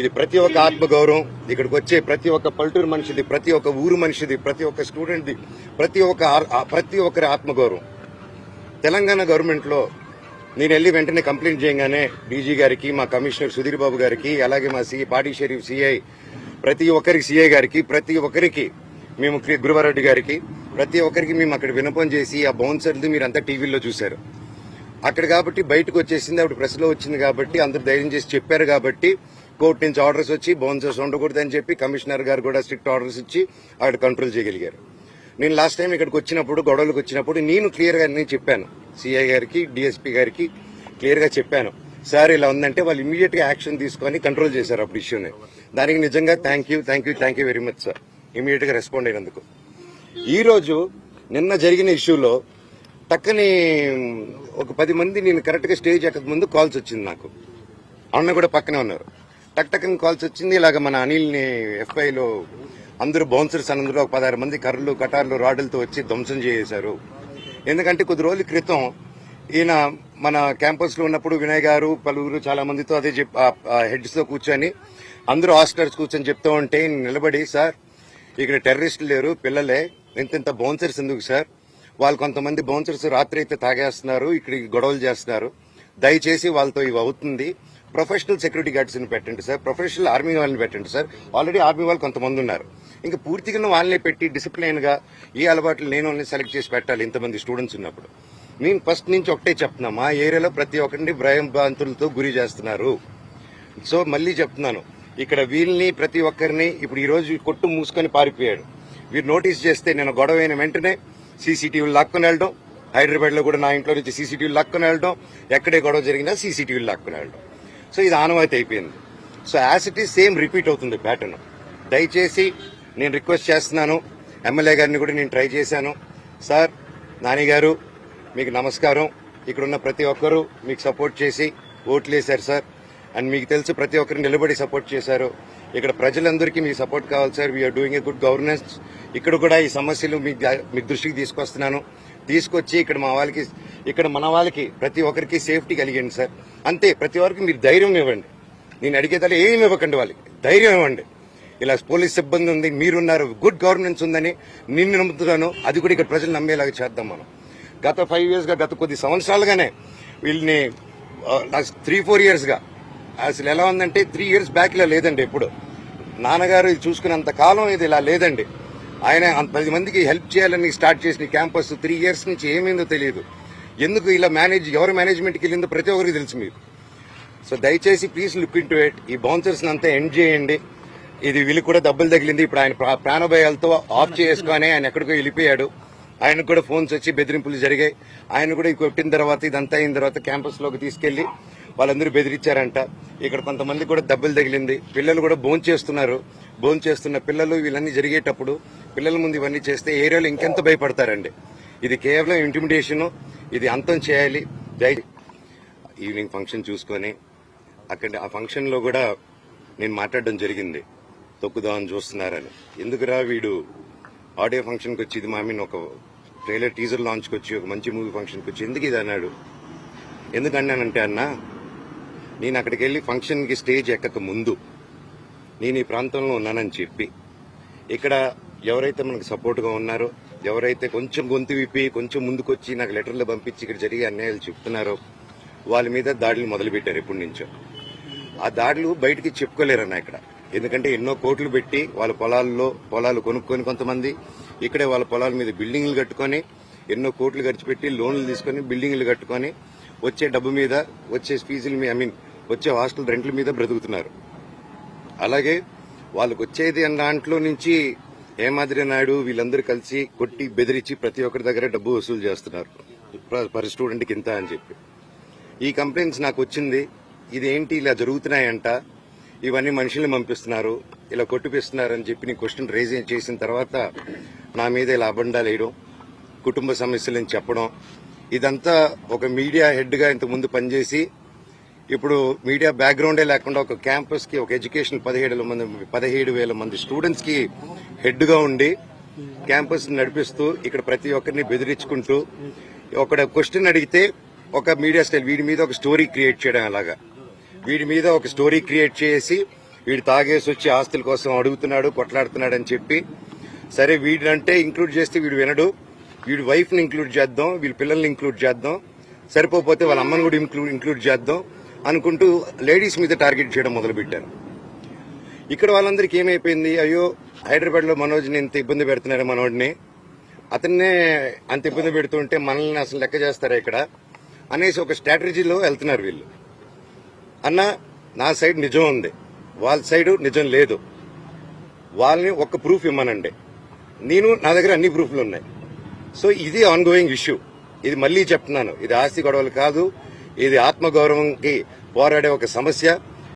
ఇది ప్రతి ఒక్క ఆత్మగౌరవం, ఇక్కడికి వచ్చే ప్రతి ఒక్క పల్లెటూరు మనిషిది, ప్రతి ఒక్క ఊరు మనిషిది, ప్రతి ఒక్క స్టూడెంట్ది, ప్రతి ఒక్కరి ఆత్మగౌరవం. తెలంగాణ గవర్నమెంట్ లో నేను వెళ్లి వెంటనే కంప్లైంట్ చేయగానే డీజీ గారికి, మా కమిషనర్ సుధీర్ బాబు గారికి, అలాగే మా పాడి షరీఫ్ సిఐ, ప్రతి ఒక్కరికి సిఐ గారికి, ప్రతి ఒక్కరికి మేము గురువారెడ్డి గారికి, ప్రతి ఒక్కరికి మేము అక్కడ విన్నపం చేసి ఆ బౌన్సర్ది మీరంతా టీవీలో చూశారు. అక్కడ కాబట్టి బయటకు వచ్చేసింది, అప్పుడు ప్రెస్ లో వచ్చింది కాబట్టి అందరు ధైర్యం చేసి చెప్పారు కాబట్టి కోర్టు నుంచి ఆర్డర్స్ వచ్చి బౌన్సర్స్ ఉండకూడదని చెప్పి కమిషనర్ గారు కూడా స్ట్రిక్ట్ ఆర్డర్స్ ఇచ్చి అక్కడ కంట్రోల్ చేయగలిగారు. నేను లాస్ట్ టైం ఇక్కడికి వచ్చినప్పుడు, గొడవలకు వచ్చినప్పుడు నేను క్లియర్ గా నేను చెప్పాను సిఐ గారికి, డిఎస్పీ గారికి క్లియర్ గా చెప్పాను, సార్ ఇలా ఉందంటే వాళ్ళు ఇమీడియట్ గా యాక్షన్ తీసుకొని కంట్రోల్ చేశారు అప్పుడు ఇష్యూని. దానికి నిజంగా thank you very much sir, immediate గా రెస్పాండ్ అయినందుకు. ఈ రోజు నిన్న జరిగిన ఇష్యూలో టక్కని ఒక 10 మంది నేను కరెక్ట్ గా స్టేజ్ ఎక్కక ముందు కాల్స్ వచ్చింది నాకు, అన్న కూడా పక్కనే ఉన్నారు. టక్కని కాల్స్ వచ్చింది, ఇలాగ మన అనిల్ని ఎఫ్ఐలో అందరూ బౌన్సర్స్ అందరూ ఒక 16 మంది కర్రలు, కటార్లు, రాడ్లతో వచ్చి ధ్వంసం చేశారు. ఎందుకంటే కొద్ది రోజుల క్రితం ఈయన మన క్యాంపస్ లో ఉన్నప్పుడు వినయ్ గారు పలువురు చాలా మందితో అదే హెడ్స్ తో కూర్చొని అందరూ హాస్టలర్స్ కూర్చొని చెప్తూ ఉంటే నిలబడి, సార్ ఇక్కడ టెర్రరిస్టులు లేరు, పిల్లలే, ఇంత బౌన్సర్స్ ఎందుకు సార్, వాళ్ళు కొంతమంది బౌన్సర్స్ రాత్రి అయితే తాగేస్తున్నారు, ఇక్కడ గొడవలు చేస్తున్నారు, దయచేసి వాళ్ళతో ఇవి అవుతుంది, ప్రొఫెషనల్ సెక్యూరిటీ గార్డ్స్ ని పెట్టండి సార్, ప్రొఫెషనల్ ఆర్మీ వాళ్ళని పెట్టండి సార్, ఆల్రెడీ ఆర్మీ వాళ్ళు కొంతమంది ఉన్నారు, ఇంకా పూర్తిగా వాళ్ళని పెట్టి డిసిప్లైన్ గా ఈ అలవాట్లు నేను సెలెక్ట్ చేసి పెట్టాలి ఇంతమంది స్టూడెంట్స్ ఉన్నప్పుడు. నేను ఫస్ట్ నుంచి ఒకటే చెప్తున్నా, మా ఏరియాలో ప్రతి ఒక్కరిని భయాంతులతో గురి చేస్తున్నారు. సో మళ్ళీ చెప్తున్నాను, ఇక్కడ వీళ్ళని ప్రతి ఒక్కరిని ఇప్పుడు ఈ రోజు కొట్టు మూసుకొని పారిపోయాడు, వీరు నోటీస్ చేస్తే నేను గొడవ అయిన వెంటనే సీసీటీవీలు లాక్కొని వెళ్ళడం, హైదరాబాద్ లో కూడా నా ఇంట్లో నుంచి సీసీటీవీలు లాక్కొని వెళ్ళడం, ఎక్కడే గొడవ జరిగినా సీసీటీవీలు లాక్కొని వెళ్ళడం. సో ఇది ఆనవాయితీ అయిపోయింది. So as it is same repeat అవుతుంది ప్యాటర్న్. దయచేసి నేను రిక్వెస్ట్ చేస్తున్నాను, ఎమ్మెల్యే గారిని కూడా నేను ట్రై చేశాను, సార్ నాని గారు మీకు నమస్కారం, ఇక్కడున్న ప్రతి ఒక్కరూ మీకు సపోర్ట్ చేసి ఓట్లేశారు సార్, అండ్ మీకు తెలుసు ప్రతి ఒక్కరు నిలబడి సపోర్ట్ చేశారు. ఇక్కడ ప్రజలందరికీ మీ సపోర్ట్ కావాలి sir, we are doing a good governance. ఇక్కడ కూడా ఈ సమస్యలు మీ దృష్టికి తీసుకొస్తున్నాను, తీసుకొచ్చి ఇక్కడ మన వాళ్ళకి ప్రతి ఒక్కరికి సేఫ్టీ కలిగండి సార్, అంతే. ప్రతి ఒక్కరికి మీరు ధైర్యం ఇవ్వండి, నేను అడిగేదాన్ని ఏమి ఇవ్వకండి, వాళ్ళకి ధైర్యం ఇవ్వండి. ఇలా పోలీస్ సిబ్బంది ఉంది, మీరున్నారు, గుడ్ గవర్నెన్స్ ఉందని నిన్ను నమ్ముతున్నాను, అది కూడా ఇక్కడ ప్రజలు నమ్మేలాగా చేద్దాం మనం. గత 5 years గా, గత కొద్ది సంవత్సరాలుగానే వీళ్ళని 3-4 years గా అసలు ఎలా ఉందంటే 3 years బ్యాక్ ఇలా లేదండి. ఎప్పుడు నాన్నగారు ఇది చూసుకున్నంత కాలం ఇది ఇలా లేదండి. ఆయన 10 మందికి హెల్ప్ చేయాలని స్టార్ట్ చేసిన క్యాంపస్ 3 years నుంచి ఏమైందో తెలియదు. ఎందుకు ఇలా ఎవరు మేనేజ్మెంట్కి వెళ్ళిందో ప్రతి ఒక్కరికి తెలుసు మీకు. సో దయచేసి please look in to it, ఈ బౌన్సర్స్ అంతా ఎండ్ చేయండి. ఇది వీళ్ళకి కూడా దెబ్బలు తగిలింది, ఇప్పుడు ఆయన ప్రాణభయాలతో ఆఫ్ చేసుకొని ఆయన ఎక్కడికో వెళ్ళిపోయాడు. ఆయనకు కూడా ఫోన్స్ వచ్చి బెదిరింపులు జరిగాయి. ఆయన కూడా కొట్టిన తర్వాత ఇదంతా అయిన తర్వాత క్యాంపస్ లోకి తీసుకెళ్లి వాళ్ళందరూ బెదిరించారంట. ఇక్కడ కొంతమంది కూడా దెబ్బలు తగిలింది. పిల్లలు కూడా భోంచేస్తున్న పిల్లలు వీళ్ళన్నీ జరిగేటప్పుడు పిల్లల ముందు ఇవన్నీ చేస్తే ఏరియాలో ఇంకెంత భయపడతారండి. ఇది కేవలం ఇంటిమిడేషన్, ఇది అంతం చేయాలి. ఈవినింగ్ ఫంక్షన్ చూసుకొని అక్కడ ఆ ఫంక్షన్ లో కూడా నేను మాట్లాడడం జరిగింది, తొక్కుదామని చూస్తున్నారని. ఎందుకురా వీడు ఆడియో ఫంక్షన్కి వచ్చి, ఇది మా మీన్ ఒక ట్రైలర్ టీజర్ లాంచ్కి వచ్చి, ఒక మంచి మూవీ ఫంక్షన్కి వచ్చి ఎందుకు ఇది అన్నాడు. ఎందుకన్నానంటే అన్నా, నేను అక్కడికి వెళ్లి ఫంక్షన్కి స్టేజ్ ఎక్కక ముందు నేను ఈ ప్రాంతంలో ఉన్నానని చెప్పి, ఇక్కడ ఎవరైతే మనకు సపోర్ట్గా ఉన్నారో, ఎవరైతే కొంచెం గొంతు విప్పి కొంచెం ముందుకొచ్చి నాకు లెటర్లు పంపించి ఇక్కడ జరిగే అన్యాయాలు చెప్తున్నారో వాళ్ళ మీద దాడులు మొదలుపెట్టారు ఎప్పటి నుంచో. ఆ దాడులు బయటికి చెప్పుకోలేరన్న ఇక్కడ, ఎందుకంటే ఎన్నో కోట్లు పెట్టి వాళ్ళ పొలాలు కొనుక్కొని కొంతమంది ఇక్కడే వాళ్ళ పొలాల మీద బిల్డింగ్లు కట్టుకొని ఎన్నో కోట్లు ఖర్చు పెట్టి లోన్లు తీసుకొని బిల్డింగ్లు కట్టుకొని వచ్చే డబ్బు మీద, వచ్చే ఫీజుల మీద, వచ్చే హాస్టల్ రెంట్ల మీద బ్రతుకుతున్నారు. అలాగే వాళ్ళకు వచ్చేది అన్న దాంట్లో నుంచి హేమాద్రి నాయుడు వీళ్ళందరూ కలిసి కొట్టి బెదిరించి ప్రతి ఒక్కరి దగ్గర డబ్బు వసూలు చేస్తున్నారు, పర్ స్టూడెంట్కి ఇంత అని చెప్పి. ఈ కంప్లైంట్స్ నాకు వచ్చింది, ఇదేంటి ఇలా జరుగుతున్నాయంట, ఇవన్నీ మనుషుల్ని పంపిస్తున్నారు, ఇలా కొట్టిపిస్తున్నారు అని చెప్పి నేను క్వశ్చన్ రేజ్ చేసిన తర్వాత నా మీద ఇలా అబండాలు వేయడం, కుటుంబ సమస్యలని చెప్పడం, ఇదంతా ఒక మీడియా హెడ్ గా ఇంతకుముందు పనిచేసి ఇప్పుడు మీడియా బ్యాక్గ్రౌండే లేకుండా ఒక క్యాంపస్ కి, ఒక ఎడ్యుకేషన్ 17,000 మంది స్టూడెంట్స్ కి హెడ్ గా ఉండి క్యాంపస్ నడిపిస్తూ ఇక్కడ ప్రతి ఒక్కరిని బెదిరించుకుంటూ ఒక క్వశ్చన్ అడిగితే ఒక మీడియా స్టైల్ వీడి మీద ఒక స్టోరీ క్రియేట్ చేయడం, అలాగా వీడి మీద ఒక స్టోరీ క్రియేట్ చేసి వీడు తాగేసి వచ్చి ఆస్తుల కోసం అడుగుతున్నాడు, కొట్లాడుతున్నాడు అని చెప్పి, సరే వీడంటే ఇంక్లూడ్ చేస్తే వీడు వినడు, వీడి వైఫ్ ని ఇంక్లూడ్ చేద్దాం, వీళ్ళ పిల్లల్ని ఇంక్లూడ్ చేద్దాం, సరిపోతే వాళ్ళ అమ్మని కూడా ఇంక్లూడ్ చేద్దాం అనుకుంటూ లేడీస్ మీద టార్గెట్ చేయడం మొదలుపెట్టారు. ఇక్కడ వాళ్ళందరికీ ఏమైపోయింది, అయ్యో హైదరాబాద్ లో మనోజ్ని ఇంత ఇబ్బంది పెడుతున్నారు, మనోడిని అతన్నే అంత ఇబ్బంది పెడుతుంటే మనల్ని అసలు లెక్క చేస్తారా ఇక్కడ అనేసి ఒక స్ట్రాటజీలో వెళ్తున్నారు వీళ్ళు. అన్న నా సైడ్ నిజం ఉంది, వాళ్ళ సైడ్ నిజం లేదు, వాళ్ళని ఒక్క ప్రూఫ్ ఇమ్మనండి, నా దగ్గర అన్ని ప్రూఫ్లు ఉన్నాయి. సో ఇది ఆన్ గోయింగ్ ఇష్యూ. ఇది మళ్లీ చెప్తున్నాను, ఇది ఆస్తి గొడవలు కాదు, ఇది ఆత్మగౌరవంకి పోరాడే ఒక సమస్య.